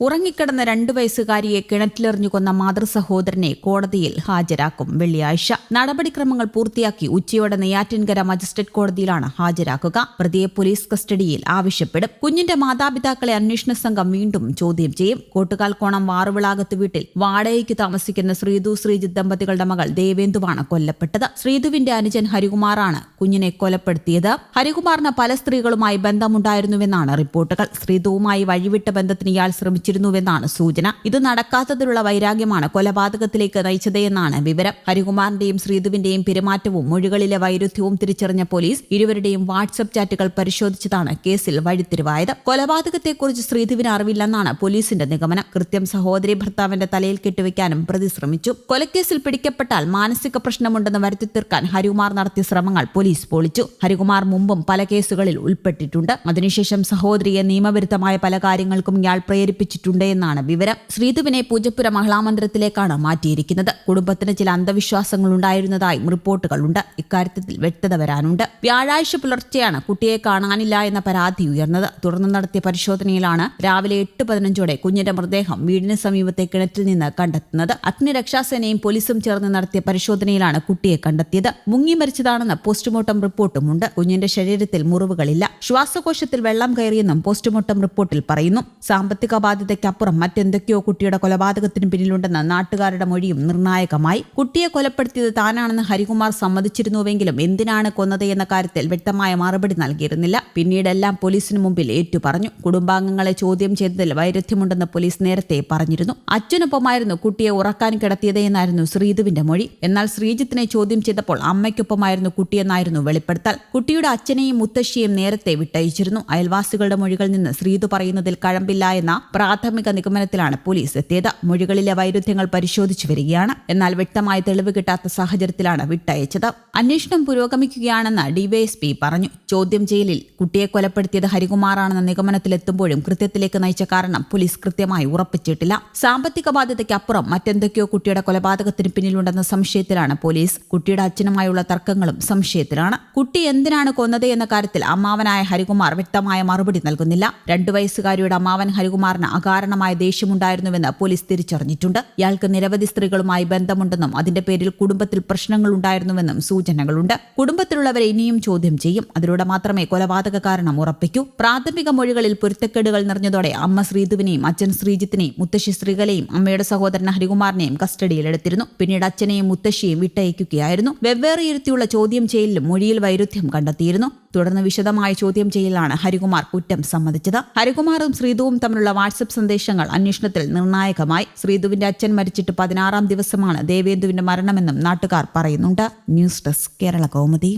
ഉറങ്ങിക്കിടന്ന 2 വയസ്സുകാരിയെ കിണറ്റിലെറിഞ്ഞു കൊന്ന മാതൃസഹോദരനെ കോടതിയിൽ ഹാജരാക്കും വെള്ളിയാഴ്ച. നടപടിക്രമങ്ങൾ പൂർത്തിയാക്കി ഉച്ചയോടെ നെയ്യാറ്റിൻകര മജിസ്ട്രേറ്റ് കോടതിയിലാണ് ഹാജരാക്കുക. പ്രതിയെ പോലീസ് കസ്റ്റഡിയിൽ ആവശ്യപ്പെടും. കുഞ്ഞിന്റെ മാതാപിതാക്കളെ അന്വേഷണ സംഘം വീണ്ടും ചോദ്യം ചെയ്യും. കോട്ടുകാൽക്കോണം വാറുവിളാകത്ത് വീട്ടിൽ വാടകയ്ക്ക് താമസിക്കുന്ന ശ്രീതു ശ്രീജിത്ത് ദമ്പതികളുടെ മകൾ ദേവേന്ദുവാണ് കൊല്ലപ്പെട്ടത്. ശ്രീതുവിന്റെ അനുജൻ ഹരികുമാറാണ് കുഞ്ഞിനെ കൊലപ്പെടുത്തിയത്. ഹരികുമാറിന് പല സ്ത്രീകളുമായി ബന്ധമുണ്ടായിരുന്നുവെന്നാണ് റിപ്പോർട്ടുകൾ. ശ്രീതുവുമായി വഴിവിട്ട ബന്ധത്തിന് ഇയാൾ ശ്രമിച്ചിരുന്നുവെന്നാണ് സൂചന. ഇത് നടക്കാത്തതിലുള്ള വൈരാഗ്യമാണ് കൊലപാതകത്തിലേക്ക് നയിച്ചതെന്നാണ് വിവരം. ഹരികുമാറിന്റെയും ശ്രീതുവിന്റെയും പെരുമാറ്റവും മൊഴികളിലെ വൈരുദ്ധ്യവും തിരിച്ചറിഞ്ഞ പോലീസ് ഇരുവരുടെയും വാട്സ്ആപ്പ് ചാറ്റുകൾ പരിശോധിച്ചതാണ് കേസിൽ വഴിത്തിരിവായത്. കൊലപാതകത്തെക്കുറിച്ച് ശ്രീതുവിന് അറിവില്ലെന്നാണ് പോലീസിന്റെ നിഗമനം. കൃത്യം സഹോദരി ഭർത്താവിന്റെ തലയിൽ കെട്ടിവെക്കാനും പ്രതി ശ്രമിച്ചു. കൊലക്കേസിൽ പിടിക്കപ്പെട്ടാൽ മാനസിക പ്രശ്നമുണ്ടെന്ന് വരുത്തിത്തീർക്കാൻ ഹരികുമാർ നടത്തിയ ശ്രമങ്ങൾ പോലീസ് പൊളിച്ചു. ഹരികുമാർ മുമ്പും പല കേസുകളിൽ ഉൾപ്പെട്ടിട്ടുണ്ട്. അതിനുശേഷം സഹോദരിയെ നിയമവിരുദ്ധമായ പല കാര്യങ്ങൾക്കും ഇയാൾ പ്രേരിപ്പിച്ചിട്ടുണ്ട് എന്നാണ് വിവരം. ശ്രീതുവിനെ പൂജപ്പുര മഹിളാമന്ദിരത്തിലേക്കാണ് മാറ്റിയിരിക്കുന്നത്. കുടുംബത്തിന് ചില അന്ധവിശ്വാസങ്ങൾ ഉണ്ടായിരുന്നതായും റിപ്പോർട്ടുകളുണ്ട്. ഇക്കാര്യത്തിൽ വ്യക്തത വരാനുണ്ട്. വ്യാഴാഴ്ച പുലർച്ചെയാണ് കുട്ടിയെ കാണാനില്ല എന്ന പരാതി ഉയർന്നത്. തുടർന്ന് നടത്തിയ പരിശോധനയിലാണ് രാവിലെ 8:15 കുഞ്ഞിന്റെ മൃതദേഹം വീടിന് സമീപത്തെ കിണറ്റിൽ നിന്ന് കണ്ടെത്തുന്നത്. അഗ്നിരക്ഷാസേനയും പോലീസും ചേർന്ന് നടത്തിയ പരിശോധനയിലാണ് കുട്ടിയെ കണ്ടെത്തിയത്. മുങ്ങി മരിച്ചതാണെന്ന് പോസ്റ്റ്മോർട്ടം റിപ്പോർട്ടുമുണ്ട്. കുഞ്ഞിന്റെ ശരീരത്തിൽ മുറിവുകളില്ല. ശ്വാസകോശത്തിൽ വെള്ളം കയറിയെന്നും പോസ്റ്റ്മോർട്ടം റിപ്പോർട്ടിൽ പറയുന്നു. സാമ്പത്തിക ബാധ്യതയ്ക്കപ്പുറം മറ്റെന്തൊക്കെയോ കുട്ടിയുടെ കൊലപാതകത്തിന് പിന്നിലുണ്ടെന്ന് നാട്ടുകാരുടെ മൊഴിയും നിർണായകമായി. കുട്ടിയെ കൊലപ്പെടുത്തിയത് താനാണെന്ന് ഹരികുമാർ സമ്മതിച്ചിരുന്നുവെങ്കിലും എന്തിനാണ് കൊന്നത് എന്ന കാര്യത്തിൽ വ്യക്തമായ മറുപടി നൽകിയിരുന്നില്ല. പിന്നീടെല്ലാം പോലീസിന് മുമ്പിൽ ഏറ്റുപറഞ്ഞു. കുടുംബാംഗങ്ങളെ ചോദ്യം ചെയ്തതിൽ വൈരുദ്ധ്യമുണ്ടെന്ന് പോലീസ് നേരത്തെ പറഞ്ഞിരുന്നു. അച്ഛനൊപ്പമായിരുന്നു കുട്ടിയെ ഉറക്കാൻ കിടത്തിയത് എന്നായിരുന്നു ശ്രീതുവിന്റെ മൊഴി. എന്നാൽ ശ്രീജിത്തിനെ ചോദ്യം ചെയ്തപ്പോൾ അമ്മയ്ക്കൊപ്പമായിരുന്നു കുട്ടിയെന്നായിരുന്നു വെളിപ്പെടുത്തൽ. കുട്ടിയുടെ അച്ഛനെയും മുത്തശ്ശിയെയും നേരത്തെ വിട്ടയച്ചിരുന്നു. അയൽവാസികളുടെ മൊഴികളിൽ നിന്ന് ശ്രീതു പറയുന്നതിൽ കഴമ്പില്ല എന്ന പ്രാഥമിക നിഗമനത്തിലാണ് പോലീസ് എത്തിയത്. മൊഴികളിലെ വൈരുദ്ധ്യങ്ങൾ പരിശോധിച്ചു വരികയാണ്. എന്നാൽ വ്യക്തമായ തെളിവ് കിട്ടാത്ത സാഹചര്യത്തിലാണ് വിട്ടയച്ചത്. അന്വേഷണം പുരോഗമിക്കുകയാണെന്ന് ഡിവൈഎസ്പി പറഞ്ഞു. ചോദ്യം ചെയ്യലിൽ കുട്ടിയെ കൊലപ്പെടുത്തിയത് ഹരികുമാറാണെന്ന നിഗമനത്തിലെത്തുമ്പോഴും കൃത്യത്തിലേക്ക് നയിച്ച കാരണം പോലീസ് കൃത്യമായി ഉറപ്പിച്ചിട്ടില്ല. സാമ്പത്തിക ബാധ്യതയ്ക്കപ്പുറം മറ്റെന്തൊക്കെയോ കുട്ടിയുടെ കൊലപാതകത്തിന് പിന്നിലുണ്ടെന്ന സംശയത്തിലാണ് പോലീസ്. കുട്ടിയുടെ അച്ഛനുമായുള്ള തർക്കങ്ങളും സംശയത്തിലാണ്. കുട്ടി എന്തിനാണ് കൊന്നത് എന്ന കാര്യത്തിൽ അമ്മാവനായ ഹരികുമാർ വ്യക്തമായ മറുപടി നൽകുന്നില്ല. 2 വയസ്സുകാരിയുടെ അമ്മാവൻ ഹരികുമാറിന് അകാരണമായ ദേഷ്യമുണ്ടായിരുന്നുവെന്ന് പോലീസ് തിരിച്ചറിഞ്ഞിട്ടുണ്ട്. ഇയാൾക്ക് നിരവധി സ്ത്രീകളുമായി ബന്ധമുണ്ടെന്നും അതിന്റെ പേരിൽ കുടുംബത്തിൽ പ്രശ്നങ്ങൾ ഉണ്ടായിരുന്നുവെന്നും സൂചനകളുണ്ട്. കുടുംബത്തിലുള്ളവരെ ഇനിയും ചോദ്യം ചെയ്യും. അതിലൂടെ മാത്രമേ കൊലപാതക കാരണം ഉറപ്പിക്കൂ. പ്രാഥമിക മൊഴികളിൽ പൊരുത്തക്കേടുകൾ നിറഞ്ഞതോടെ അമ്മ ശ്രീതുവിനെയും അച്ഛൻ ശ്രീജിത്തിനെയും മുത്തശ്ശി ശ്രീകലയും അമ്മയുടെ സഹോദരൻ ഹരികുമാറിനെയും കസ്റ്റഡിയിലെടുത്തിരുന്നു. പിന്നീട് അച്ഛനെയും മുത്തശ്ശിയെയും വിട്ടയക്കുകയായിരുന്നു. വെവ്വേറെ ഇരുത്തിയുള്ള ചോദ്യം ചെയ്യലിലും മൊഴിയിൽ വൈരുദ്ധ്യം കണ്ടെത്തിയിരുന്നു. തുടർന്ന് വിശദമായ ചോദ്യം ചെയ്യലാണ് ഹരികുമാർ കുറ്റം സമ്മതിച്ചത്. ഹരികുമാറും ശ്രീതുവും തമ്മിലുള്ള വാട്സ്ആപ്പ് സന്ദേശങ്ങൾ അന്വേഷണത്തിൽ നിർണായകമായി. ശ്രീതുവിന്റെ അച്ഛൻ മരിച്ചിട്ട് 16-ാം ദിവസമാണ് ദേവേന്ദുവിന്റെ മരണമെന്നും നാട്ടുകാർ പറയുന്നുണ്ട്. News desk Kerala Kaumudi.